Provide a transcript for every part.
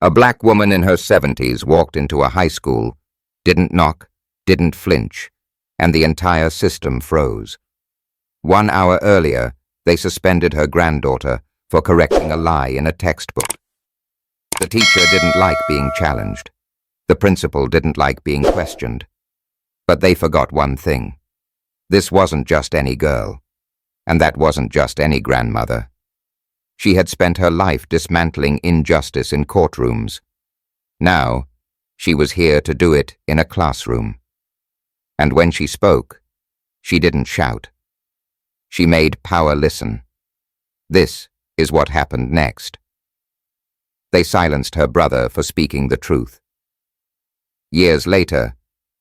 A black woman in her 70s walked into a high school, didn't knock, didn't flinch, and the entire system froze. 1 hour earlier, they suspended her granddaughter for correcting a lie in a textbook. The teacher didn't like being challenged. The principal didn't like being questioned. But they forgot one thing. This wasn't just any girl, and that wasn't just any grandmother. She had spent her life dismantling injustice in courtrooms. Now, she was here to do it in a classroom. And when she spoke, she didn't shout. She made power listen. This is what happened next. They silenced her brother for speaking the truth. Years later,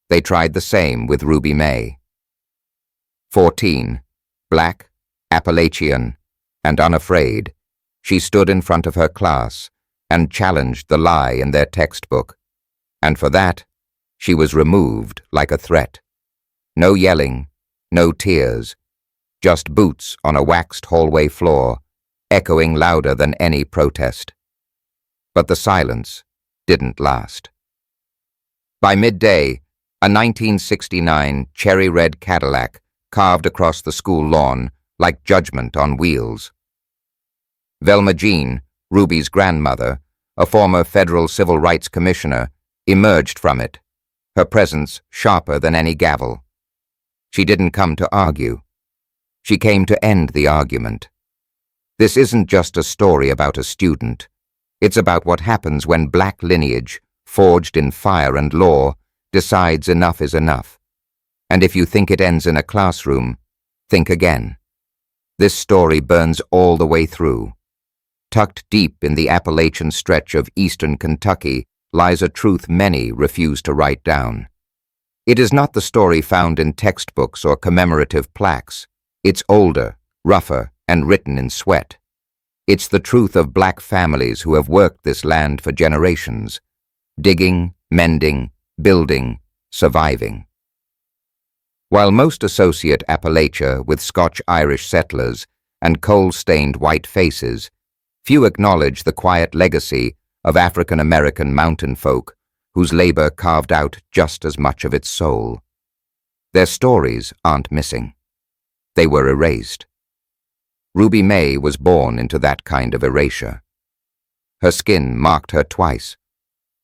they tried the same with Ruby May. 14, black, Appalachian, and unafraid, she stood in front of her class and challenged the lie in their textbook. And for that, she was removed like a threat. No yelling, no tears, just boots on a waxed hallway floor, echoing louder than any protest. But the silence didn't last. By midday, a 1969 cherry-red Cadillac carved across the school lawn like judgment on wheels. Velma Jean, Ruby's grandmother, a former federal civil rights commissioner, emerged from it, her presence sharper than any gavel. She didn't come to argue. She came to end the argument. This isn't just a story about a student. It's about what happens when black lineage, forged in fire and law, decides enough is enough. And if you think it ends in a classroom, think again. This story burns all the way through. Tucked deep in the Appalachian stretch of eastern Kentucky lies a truth many refuse to write down. It is not the story found in textbooks or commemorative plaques. It's older, rougher, and written in sweat. It's the truth of black families who have worked this land for generations, digging, mending, building, surviving. While most associate Appalachia with Scotch-Irish settlers and coal-stained white faces, few acknowledge the quiet legacy of African-American mountain folk whose labor carved out just as much of its soul. Their stories aren't missing. They were erased. Ruby May was born into that kind of erasure. Her skin marked her twice.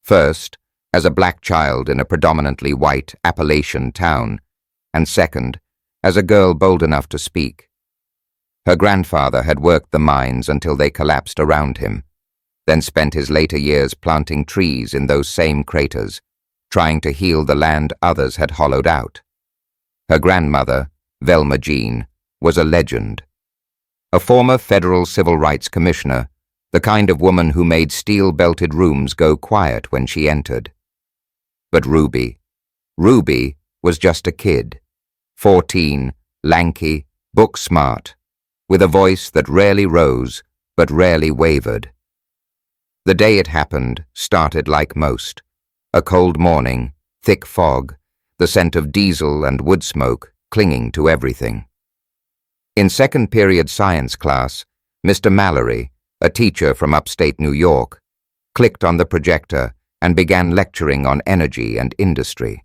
First, as a black child in a predominantly white Appalachian town, and second, as a girl bold enough to speak. Her grandfather had worked the mines until they collapsed around him, then spent his later years planting trees in those same craters, trying to heal the land others had hollowed out. Her grandmother, Velma Jean, was a legend. A former federal civil rights commissioner, the kind of woman who made steel-belted rooms go quiet when she entered. But Ruby was just a kid, 14, lanky, book-smart, with a voice that rarely rose but rarely wavered. The day it happened started like most. A cold morning, thick fog, the scent of diesel and wood smoke clinging to everything. In second period science class, Mr. Mallory, a teacher from upstate New York, clicked on the projector and began lecturing on energy and industry.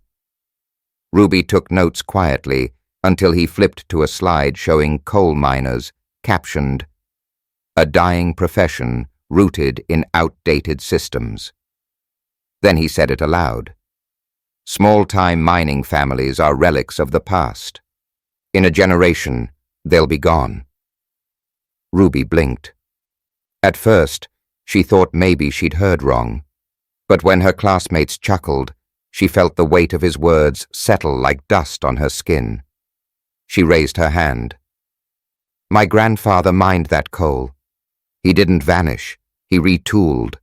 Ruby took notes quietly until he flipped to a slide showing coal miners, captioned, "A dying profession rooted in outdated systems." Then he said it aloud. "Small-time mining families are relics of the past. In a generation, they'll be gone." Ruby blinked. At first, she thought maybe she'd heard wrong, but when her classmates chuckled, she felt the weight of his words settle like dust on her skin. She raised her hand. "My grandfather mined that coal. He didn't vanish, he retooled.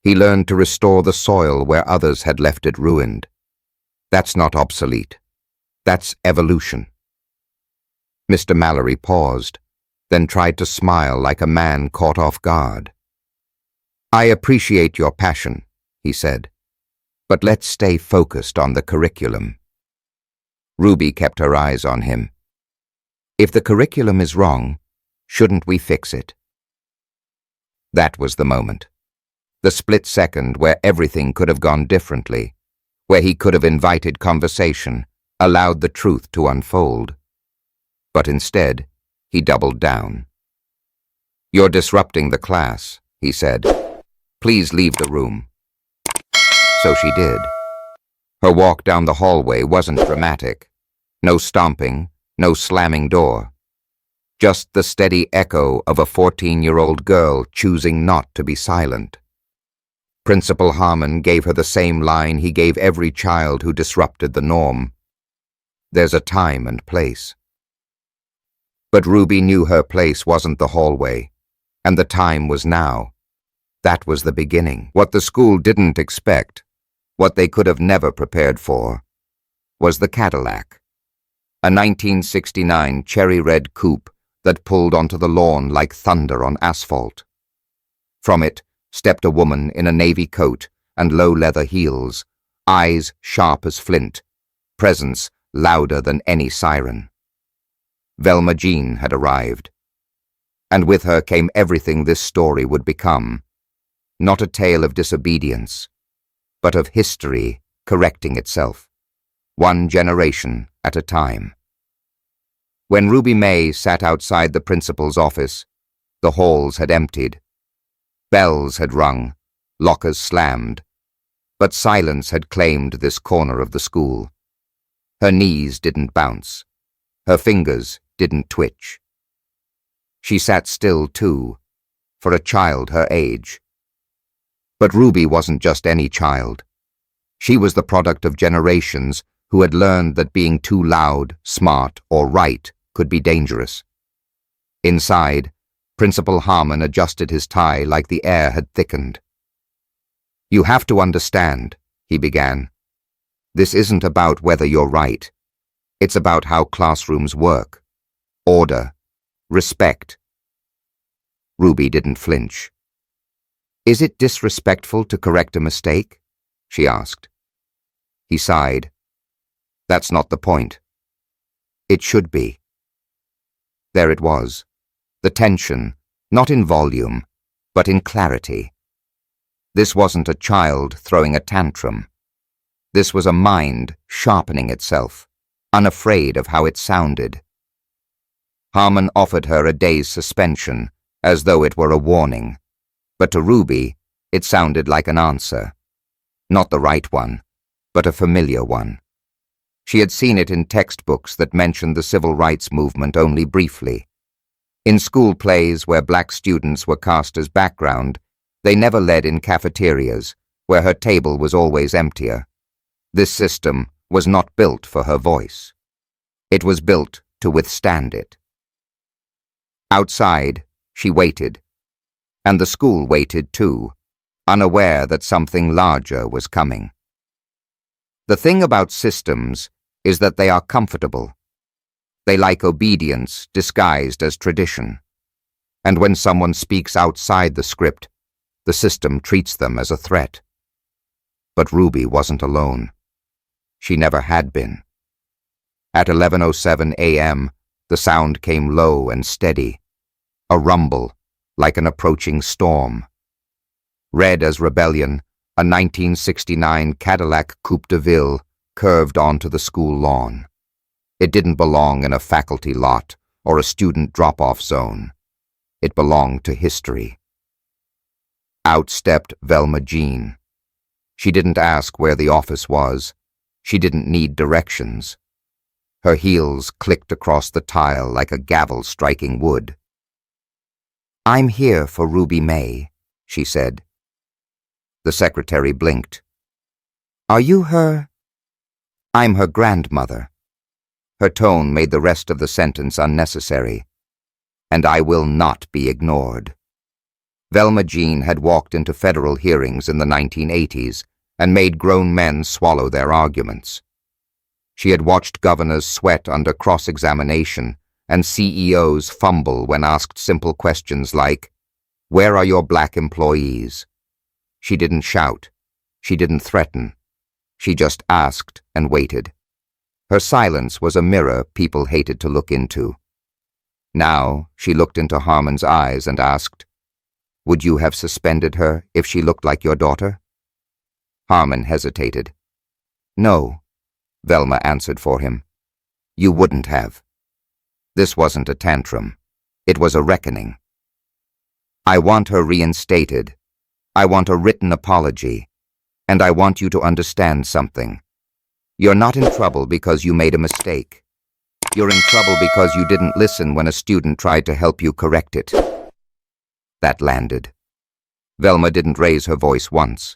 He learned to restore the soil where others had left it ruined. That's not obsolete. That's evolution." Mr. Mallory paused, then tried to smile like a man caught off guard. "I appreciate your passion," he said, "but let's stay focused on the curriculum." Ruby kept her eyes on him. "If the curriculum is wrong, shouldn't we fix it?" That was the moment. The split second where everything could have gone differently, where he could have invited conversation, allowed the truth to unfold. But instead, he doubled down. "You're disrupting the class," he said. "Please leave the room." So she did. Her walk down the hallway wasn't dramatic. No stomping, no slamming door. Just the steady echo of a 14-year-old girl choosing not to be silent. Principal Harmon gave her the same line he gave every child who disrupted the norm. "There's a time and place." But Ruby knew her place wasn't the hallway, and the time was now. That was the beginning. What the school didn't expect, what they could have never prepared for, was the Cadillac. A 1969 cherry-red coupe that pulled onto the lawn like thunder on asphalt. From it stepped a woman in a navy coat and low leather heels, eyes sharp as flint, presence louder than any siren. Velma Jean had arrived, and with her came everything this story would become. Not a tale of disobedience, but of history correcting itself, one generation at a time. When Ruby May sat outside the principal's office, the halls had emptied. Bells had rung, lockers slammed, but silence had claimed this corner of the school. Her knees didn't bounce. Her fingers didn't twitch. She sat still, too, for a child her age. But Ruby wasn't just any child. She was the product of generations who had learned that being too loud, smart, or right could be dangerous. Inside, Principal Harmon adjusted his tie like the air had thickened. "You have to understand," he began. "This isn't about whether you're right. It's about how classrooms work. Order. Respect." Ruby didn't flinch. "Is it disrespectful to correct a mistake?" she asked. He sighed. "That's not the point. It should be." There it was. The tension, not in volume, but in clarity. This wasn't a child throwing a tantrum. This was a mind sharpening itself, unafraid of how it sounded. Harmon offered her a day's suspension, as though it were a warning, but to Ruby, it sounded like an answer. Not the right one, but a familiar one. She had seen it in textbooks that mentioned the civil rights movement only briefly. In school plays where black students were cast as background, they never led in cafeterias, where her table was always emptier. This system was not built for her voice. It was built to withstand it. Outside, she waited. And the school waited too, unaware that something larger was coming. The thing about systems is that they are comfortable. They like obedience disguised as tradition. And when someone speaks outside the script, the system treats them as a threat. But Ruby wasn't alone. She never had been. At 11:07 a.m., the sound came low and steady, a rumble like an approaching storm. Red as rebellion, a 1969 Cadillac Coupe de Ville curved onto the school lawn. It didn't belong in a faculty lot or a student drop-off zone. It belonged to history. Out stepped Velma Jean. She didn't ask where the office was. She didn't need directions. Her heels clicked across the tile like a gavel striking wood. "I'm here for Ruby May," she said. The secretary blinked. "Are you her?" "I'm her grandmother." Her tone made the rest of the sentence unnecessary. "And I will not be ignored." Velma Jean had walked into federal hearings in the 1980s and made grown men swallow their arguments. She had watched governors sweat under cross-examination and CEOs fumble when asked simple questions like, "Where are your black employees?" She didn't shout. She didn't threaten. She just asked and waited. Her silence was a mirror people hated to look into. Now she looked into Harmon's eyes and asked, Would you have suspended her if she looked like your daughter? Harmon hesitated. No, Velma answered for him. You wouldn't have. This wasn't a tantrum. It was a reckoning. I want her reinstated. I want a written apology. And I want you to understand something. You're not in trouble because you made a mistake. You're in trouble because you didn't listen when a student tried to help you correct it. That landed. Velma didn't raise her voice once.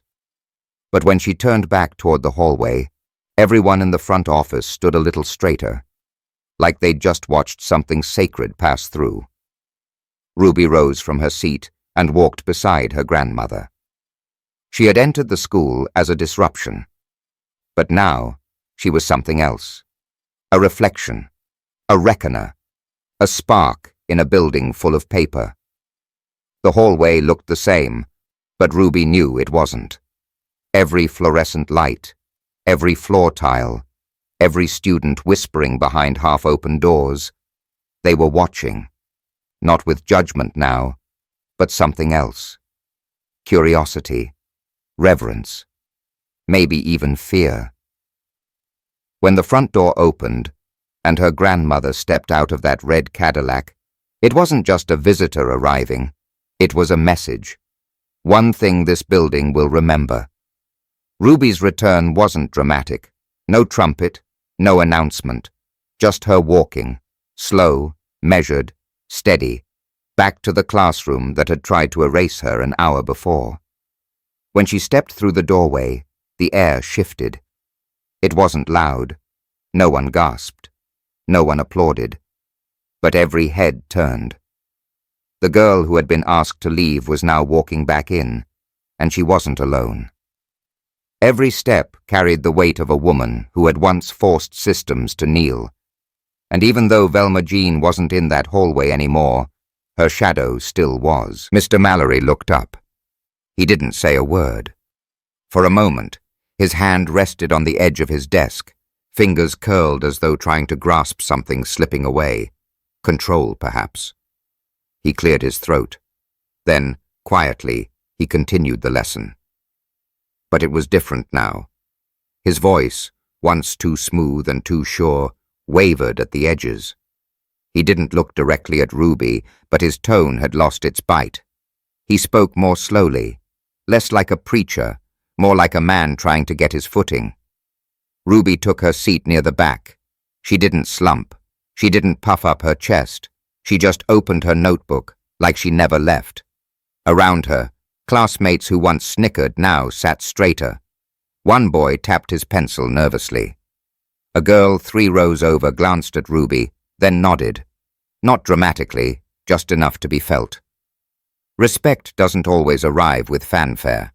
But when she turned back toward the hallway, everyone in the front office stood a little straighter, like they'd just watched something sacred pass through. Ruby rose from her seat and walked beside her grandmother. She had entered the school as a disruption, but now she was something else. A reflection, a reckoner, a spark in a building full of paper. The hallway looked the same, but Ruby knew it wasn't. Every fluorescent light, every floor tile, every student whispering behind half-open doors. They were watching, not with judgment now, but something else. Curiosity, reverence, maybe even fear. When the front door opened and her grandmother stepped out of that red Cadillac, it wasn't just a visitor arriving, it was a message. One thing this building will remember. Ruby's return wasn't dramatic. No trumpet, no announcement. Just her walking, slow, measured, steady, back to the classroom that had tried to erase her an hour before. When she stepped through the doorway, the air shifted. It wasn't loud. No one gasped. No one applauded. But every head turned. The girl who had been asked to leave was now walking back in, and she wasn't alone. Every step carried the weight of a woman who had once forced systems to kneel. And even though Velma Jean wasn't in that hallway anymore, her shadow still was. Mr. Mallory looked up. He didn't say a word. For a moment, his hand rested on the edge of his desk, fingers curled as though trying to grasp something slipping away. Control, perhaps. He cleared his throat. Then, quietly, he continued the lesson. But it was different now. His voice, once too smooth and too sure, wavered at the edges. He didn't look directly at Ruby, but his tone had lost its bite. He spoke more slowly, less like a preacher, more like a man trying to get his footing. Ruby took her seat near the back. She didn't slump. She didn't puff up her chest. She just opened her notebook, like she never left. Around her, classmates who once snickered now sat straighter. One boy tapped his pencil nervously. A girl 3 rows over glanced at Ruby, then nodded. Not dramatically, just enough to be felt. Respect doesn't always arrive with fanfare.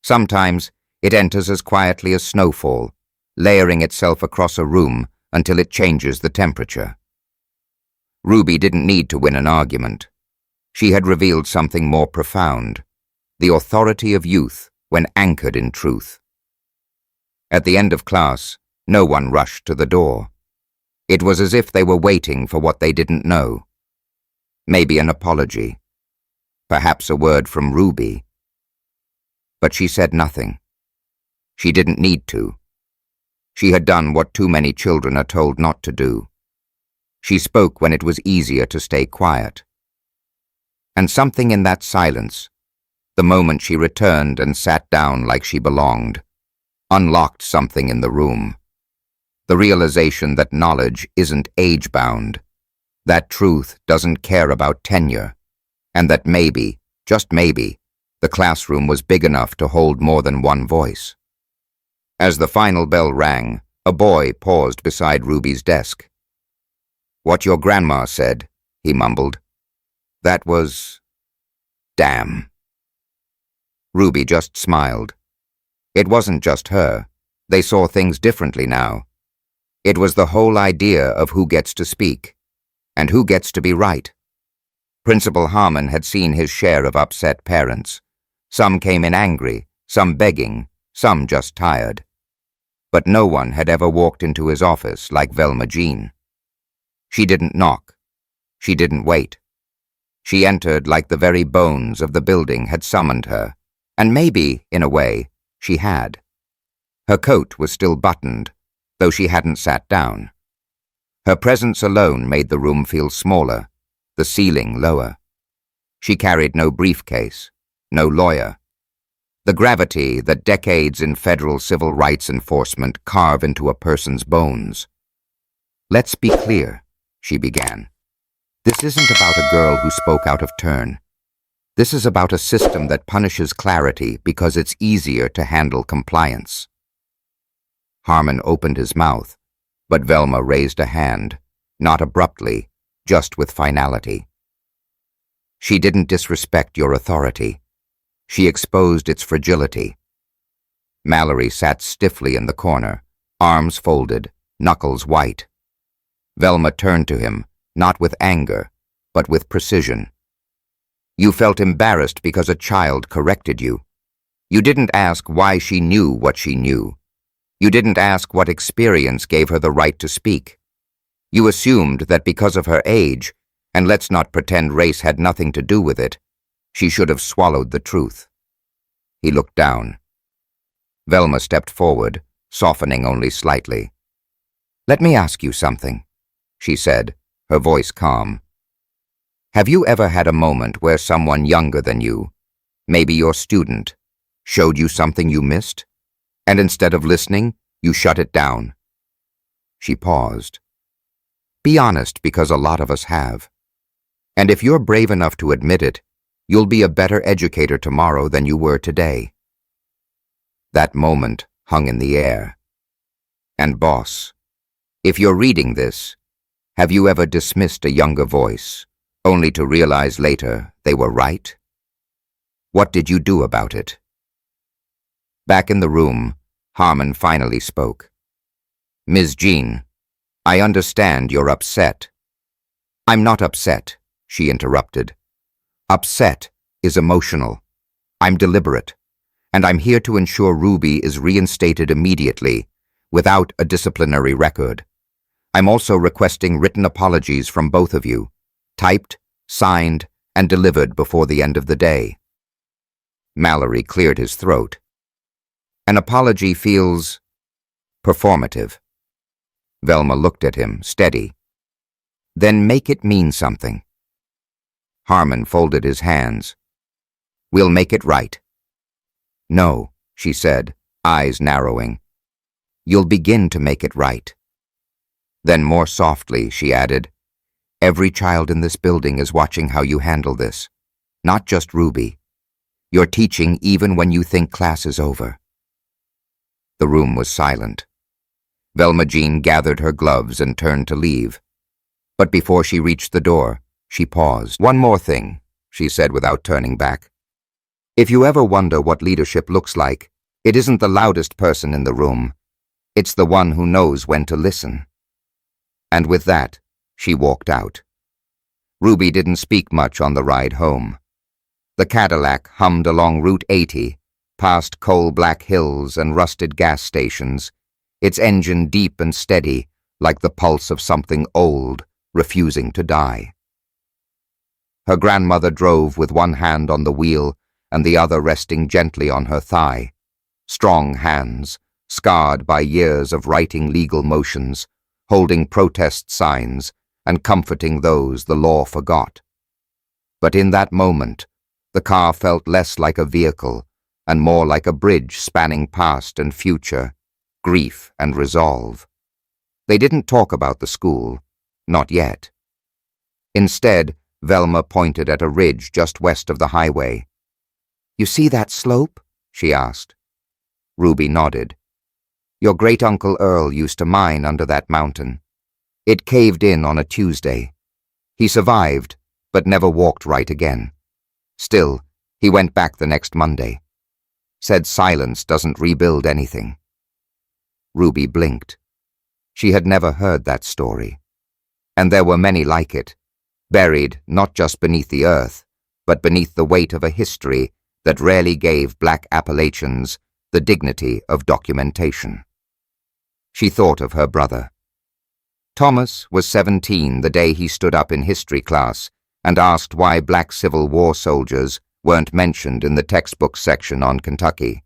Sometimes it enters as quietly as snowfall, layering itself across a room until it changes the temperature. Ruby didn't need to win an argument. She had revealed something more profound, the authority of youth when anchored in truth. At the end of class, no one rushed to the door. It was as if they were waiting for what they didn't know. Maybe an apology. Perhaps a word from Ruby. But she said nothing. She didn't need to. She had done what too many children are told not to do. She spoke when it was easier to stay quiet. And something in that silence, the moment she returned and sat down like she belonged, unlocked something in the room. The realization that knowledge isn't age-bound, that truth doesn't care about tenure, and that maybe, just maybe, the classroom was big enough to hold more than one voice. As the final bell rang, a boy paused beside Ruby's desk. "What your grandma said," he mumbled. "That was... damn." Ruby just smiled. It wasn't just her. They saw things differently now. It was the whole idea of who gets to speak, and who gets to be right. Principal Harmon had seen his share of upset parents. Some came in angry, some begging, some just tired. But no one had ever walked into his office like Velma Jean. She didn't knock. She didn't wait. She entered like the very bones of the building had summoned her, and maybe, in a way, she had. Her coat was still buttoned, though she hadn't sat down. Her presence alone made the room feel smaller, the ceiling lower. She carried no briefcase, no lawyer. The gravity that decades in federal civil rights enforcement carve into a person's bones. "Let's be clear," she began. "This isn't about a girl who spoke out of turn. This is about a system that punishes clarity because it's easier to handle compliance." Harmon opened his mouth, but Velma raised a hand, not abruptly, just with finality. "She didn't disrespect your authority. She exposed its fragility." Mallory sat stiffly in the corner, arms folded, knuckles white. Velma turned to him, not with anger, but with precision. "You felt embarrassed because a child corrected you. You didn't ask why she knew what she knew. You didn't ask what experience gave her the right to speak. You assumed that because of her age, and let's not pretend race had nothing to do with it, she should have swallowed the truth." He looked down. Velma stepped forward, softening only slightly. "Let me ask you something," she said, her voice calm. "Have you ever had a moment where someone younger than you, maybe your student, showed you something you missed, and instead of listening, you shut it down?" She paused. "Be honest, because a lot of us have. And if you're brave enough to admit it, you'll be a better educator tomorrow than you were today." That moment hung in the air. And boss, if you're reading this, have you ever dismissed a younger voice, only to realize later they were right? What did you do about it? Back in the room, Harmon finally spoke. "Ms. Jean, I understand you're upset." "I'm not upset," she interrupted. "Upset is emotional. I'm deliberate, and I'm here to ensure Ruby is reinstated immediately, without a disciplinary record. I'm also requesting written apologies from both of you, typed, signed, and delivered before the end of the day." Mallory cleared his throat. "An apology feels performative." Velma looked at him, steady. "Then make it mean something." Harmon folded his hands. "We'll make it right." "No," she said, eyes narrowing. "You'll begin to make it right." Then more softly, she added, "Every child in this building is watching how you handle this, not just Ruby. You're teaching even when you think class is over." The room was silent. Velma Jean gathered her gloves and turned to leave. But before she reached the door, she paused. "One more thing," she said without turning back. "If you ever wonder what leadership looks like, it isn't the loudest person in the room. It's the one who knows when to listen." And with that, she walked out. Ruby didn't speak much on the ride home. The Cadillac hummed along Route 80, past coal-black hills and rusted gas stations, its engine deep and steady, like the pulse of something old, refusing to die. Her grandmother drove with one hand on the wheel and the other resting gently on her thigh. Strong hands, scarred by years of writing legal motions, holding protest signs, and comforting those the law forgot. But in that moment, the car felt less like a vehicle and more like a bridge spanning past and future, grief and resolve. They didn't talk about the school, not yet. Instead, Velma pointed at a ridge just west of the highway. "You see that slope?" she asked. Ruby nodded. "Your great-uncle Earl used to mine under that mountain. It caved in on a Tuesday. He survived, but never walked right again. Still, he went back the next Monday. Said silence doesn't rebuild anything." Ruby blinked. She had never heard that story. And there were many like it, buried not just beneath the earth, but beneath the weight of a history that rarely gave Black Appalachians the dignity of documentation. She thought of her brother. Thomas was 17 the day he stood up in history class and asked why black Civil War soldiers weren't mentioned in the textbook section on Kentucky.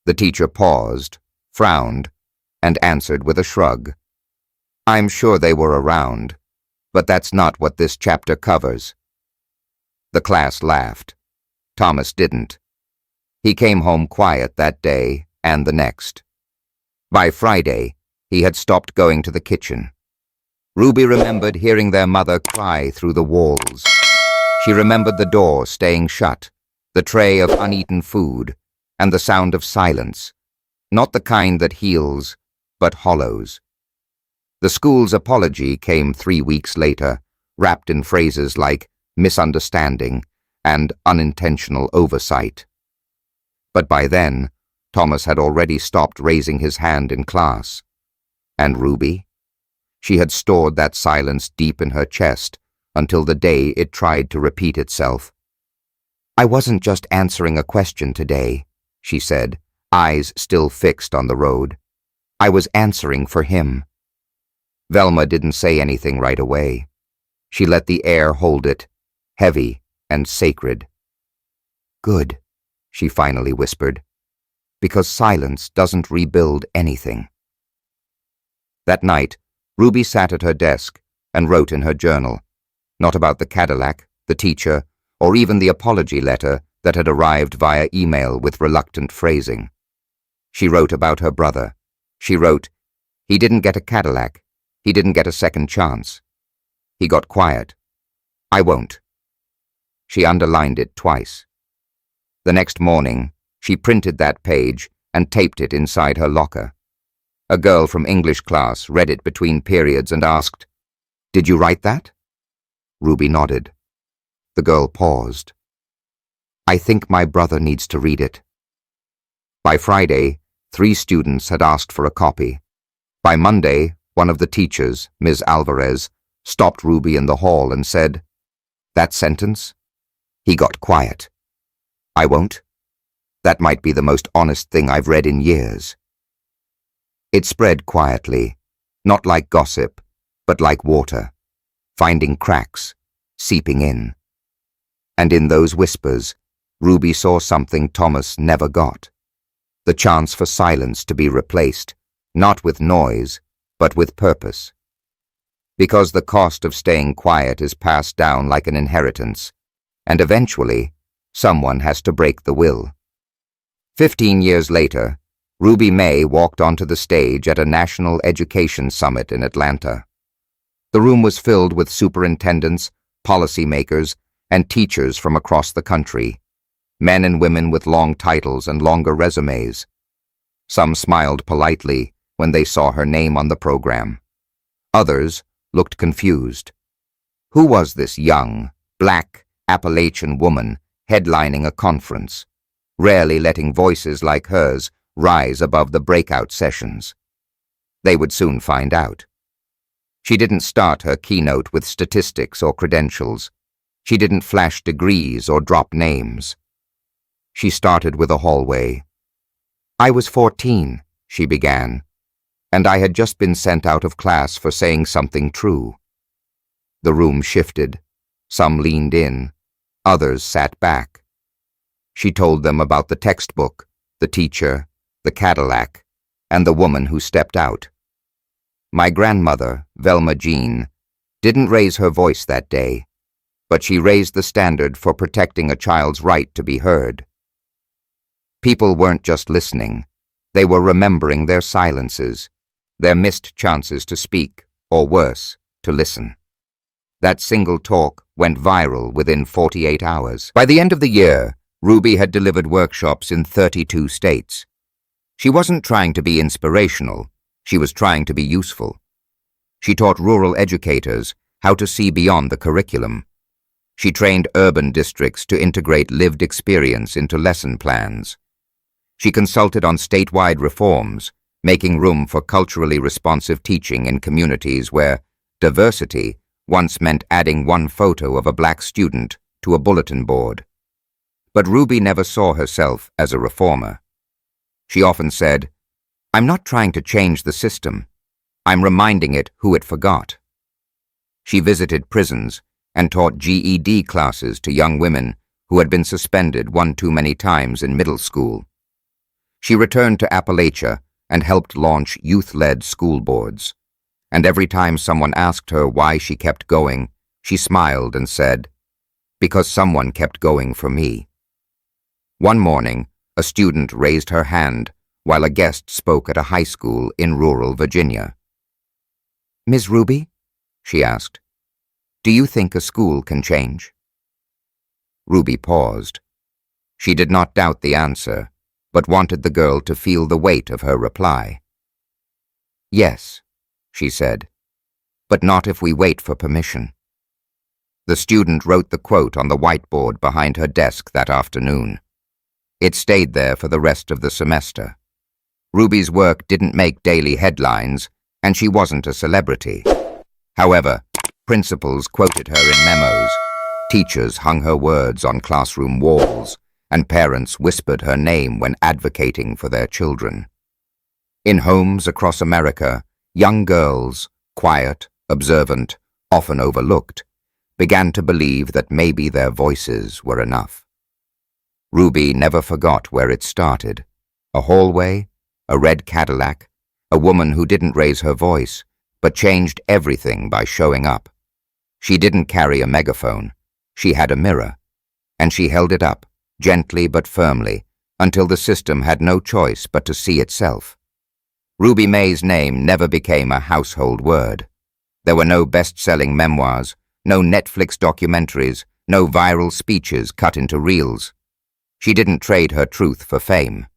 The teacher paused, frowned, and answered with a shrug. I'm sure they were around, but that's not what this chapter covers. The class laughed. Thomas didn't. He came home quiet that day and the next. By Friday, he had stopped going to the kitchen. Ruby remembered hearing their mother cry through the walls. She remembered the door staying shut, the tray of uneaten food, and the sound of silence, not the kind that heals, but hollows. The school's apology came 3 weeks later, wrapped in phrases like misunderstanding and unintentional oversight. But by then, Thomas had already stopped raising his hand in class. And Ruby? She had stored that silence deep in her chest until the day it tried to repeat itself. I wasn't just answering a question today, she said, eyes still fixed on the road. I was answering for him. Velma didn't say anything right away. She let the air hold it, heavy and sacred. Good, she finally whispered, because silence doesn't rebuild anything. That night, Ruby sat at her desk and wrote in her journal, not about the Cadillac, the teacher, or even the apology letter that had arrived via email with reluctant phrasing. She wrote about her brother. She wrote, he didn't get a Cadillac. He didn't get a second chance. He got quiet. I won't. She underlined it twice. The next morning, she printed that page and taped it inside her locker. A girl from English class read it between periods and asked, Did you write that? Ruby nodded. The girl paused. I think my brother needs to read it. By Friday, 3 students had asked for a copy. By Monday, one of the teachers, Ms. Alvarez, stopped Ruby in the hall and said, That sentence? He got quiet. I won't. That might be the most honest thing I've read in years. It spread quietly, not like gossip, but like water, finding cracks, seeping in. And in those whispers, Ruby saw something Thomas never got. The chance for silence to be replaced, not with noise, but with purpose. Because the cost of staying quiet is passed down like an inheritance, and eventually, someone has to break the will. 15 years later, Ruby May walked onto the stage at a national education summit in Atlanta. The room was filled with superintendents, policymakers, and teachers from across the country, men and women with long titles and longer resumes. Some smiled politely when they saw her name on the program. Others looked confused. Who was this young, black, Appalachian woman headlining a conference, rarely letting voices like hers rise above the breakout sessions? They would soon find out. She didn't start her keynote with statistics or credentials. She didn't flash degrees or drop names. She started with a hallway. I was 14, she began, and I had just been sent out of class for saying something true. The room shifted. Some leaned in. Others sat back. She told them about the textbook, the teacher, the Cadillac, and the woman who stepped out. My grandmother, Velma Jean, didn't raise her voice that day, but she raised the standard for protecting a child's right to be heard. People weren't just listening. They were remembering their silences, their missed chances to speak, or worse, to listen. That single talk went viral within 48 hours. By the end of the year, Ruby had delivered workshops in 32 states. She wasn't trying to be inspirational. She was trying to be useful. She taught rural educators how to see beyond the curriculum. She trained urban districts to integrate lived experience into lesson plans. She consulted on statewide reforms, making room for culturally responsive teaching in communities where diversity once meant adding one photo of a black student to a bulletin board. But Ruby never saw herself as a reformer. She often said, I'm not trying to change the system. I'm reminding it who it forgot. She visited prisons, and taught GED classes to young women who had been suspended one too many times in middle school. She returned to Appalachia and helped launch youth-led school boards. And every time someone asked her why she kept going, she smiled and said, "Because someone kept going for me." One morning, a student raised her hand while a guest spoke at a high school in rural Virginia. "Ms. Ruby," she asked, "do you think a school can change?" Ruby paused. She did not doubt the answer, but wanted the girl to feel the weight of her reply. "Yes," she said, "but not if we wait for permission." The student wrote the quote on the whiteboard behind her desk that afternoon. It stayed there for the rest of the semester. Ruby's work didn't make daily headlines, and she wasn't a celebrity. However, principals quoted her in memos, teachers hung her words on classroom walls, and parents whispered her name when advocating for their children. In homes across America, young girls, quiet, observant, often overlooked, began to believe that maybe their voices were enough. Ruby never forgot where it started: a hallway, a red Cadillac, a woman who didn't raise her voice, but changed everything by showing up. She didn't carry a megaphone. She had a mirror, and she held it up, gently but firmly, until the system had no choice but to see itself. Ruby May's name never became a household word. There were no best-selling memoirs, no Netflix documentaries, no viral speeches cut into reels. She didn't trade her truth for fame.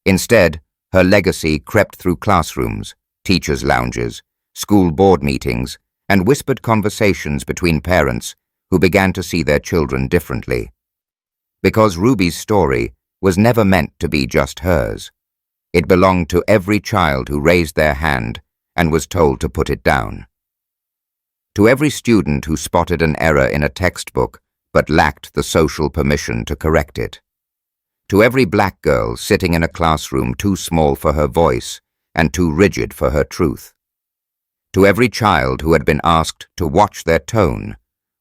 Instead, her legacy crept through classrooms, teachers' lounges, school board meetings, and whispered conversations between parents who began to see their children differently. Because Ruby's story was never meant to be just hers. It belonged to every child who raised their hand and was told to put it down. To every student who spotted an error in a textbook but lacked the social permission to correct it. To every black girl sitting in a classroom too small for her voice and too rigid for her truth. To every child who had been asked to watch their tone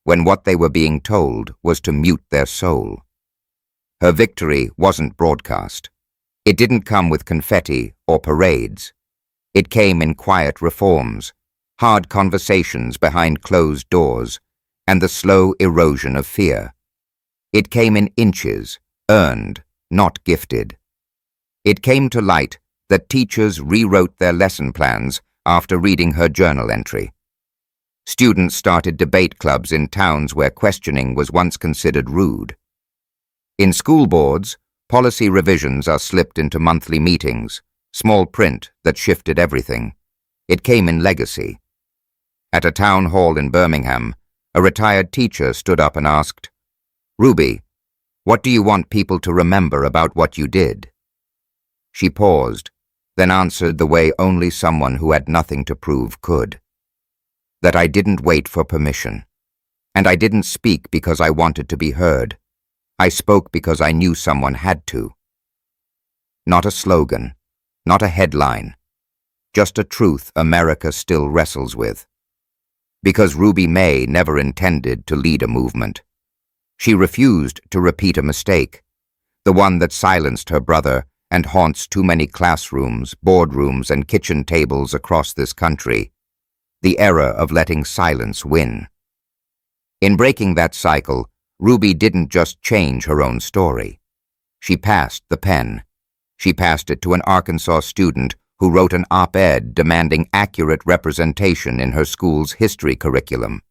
when what they were being told was to mute their soul. Her victory wasn't broadcast. It didn't come with confetti or parades. It came in quiet reforms, hard conversations behind closed doors, and the slow erosion of fear. It came in inches, earned, not gifted. It came to light that teachers rewrote their lesson plans after reading her journal entry. Students started debate clubs in towns where questioning was once considered rude. In school boards, policy revisions are slipped into monthly meetings, small print that shifted everything. It came in legacy. At a town hall in Birmingham, a retired teacher stood up and asked, "Ruby, what do you want people to remember about what you did?" She paused, then answered the way only someone who had nothing to prove could. That I didn't wait for permission. And I didn't speak because I wanted to be heard. I spoke because I knew someone had to. Not a slogan, not a headline, just a truth America still wrestles with. Because Ruby May never intended to lead a movement. She refused to repeat a mistake, the one that silenced her brother and haunts too many classrooms, boardrooms, and kitchen tables across this country, the error of letting silence win. In breaking that cycle, Ruby didn't just change her own story. She passed the pen. She passed it to an Arkansas student who wrote an op-ed demanding accurate representation in her school's history curriculum,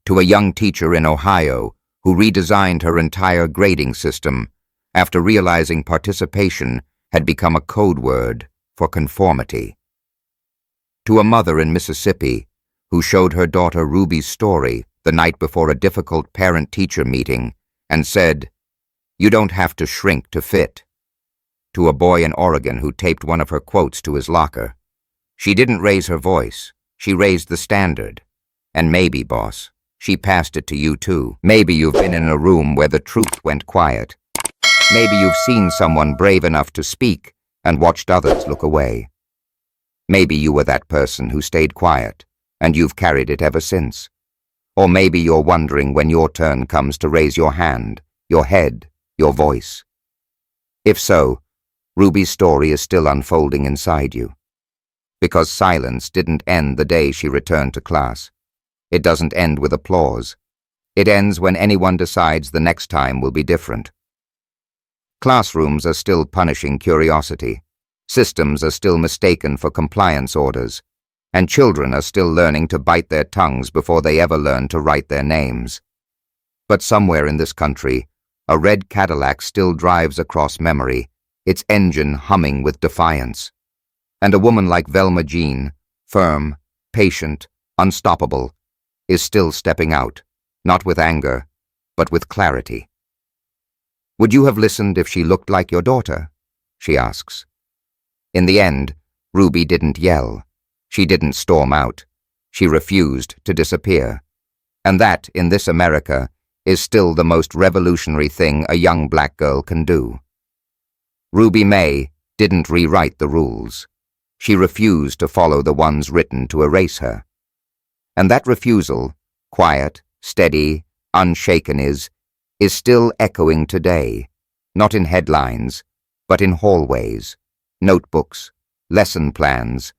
to a young teacher in Ohio who redesigned her entire grading system after realizing participation had become a code word for conformity. To a mother in Mississippi who showed her daughter Ruby's story the night before a difficult parent-teacher meeting and said, "You don't have to shrink to fit." To a boy in Oregon who taped one of her quotes to his locker. She didn't raise her voice. She raised the standard. And maybe, boss, she passed it to you too. Maybe you've been in a room where the truth went quiet. Maybe you've seen someone brave enough to speak and watched others look away. Maybe you were that person who stayed quiet, and you've carried it ever since. Or maybe you're wondering when your turn comes to raise your hand, your head, your voice. If so, Ruby's story is still unfolding inside you. Because silence didn't end the day she returned to class. It doesn't end with applause. It ends when anyone decides the next time will be different. Classrooms are still punishing curiosity. Systems are still mistaken for compliance orders. And children are still learning to bite their tongues before they ever learn to write their names. But somewhere in this country, a red Cadillac still drives across memory, its engine humming with defiance. And a woman like Velma Jean, firm, patient, unstoppable, is still stepping out, not with anger, but with clarity. Would you have listened if she looked like your daughter? She asks. In the end, Ruby didn't yell. She didn't storm out. She refused to disappear. And that, in this America, is still the most revolutionary thing a young black girl can do. Ruby May didn't rewrite the rules. She refused to follow the ones written to erase her. And that refusal, quiet, steady, unshaken, is still echoing today, not in headlines, but in hallways, notebooks, lesson plans,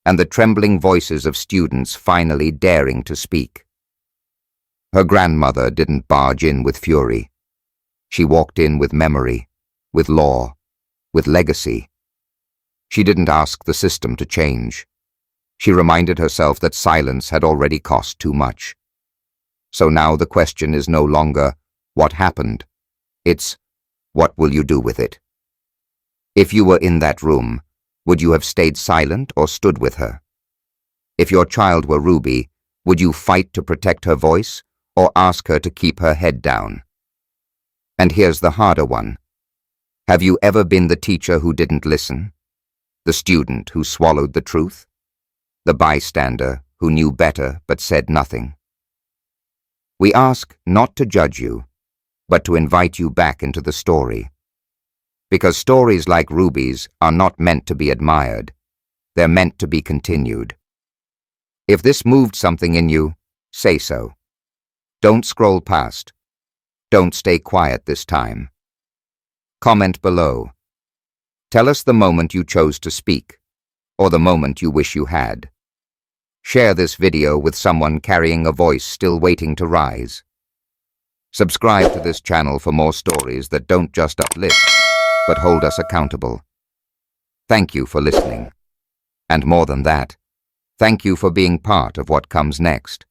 and the trembling voices of students finally daring to speak. Her grandmother didn't barge in with fury. She walked in with memory, with law, with legacy. She didn't ask the system to change. She reminded herself that silence had already cost too much. So now the question is no longer, what happened? It's, what will you do with it? If you were in that room, would you have stayed silent or stood with her? If your child were Ruby, would you fight to protect her voice or ask her to keep her head down? And here's the harder one. Have you ever been the teacher who didn't listen? The student who swallowed the truth? The bystander who knew better but said nothing? We ask not to judge you, but to invite you back into the story. Because stories like Ruby's are not meant to be admired. They're meant to be continued. If this moved something in you, say so. Don't scroll past. Don't stay quiet this time. Comment below. Tell us the moment you chose to speak, or the moment you wish you had. Share this video with someone carrying a voice still waiting to rise. Subscribe to this channel for more stories that don't just uplift, but hold us accountable. Thank you for listening. And more than that, thank you for being part of what comes next.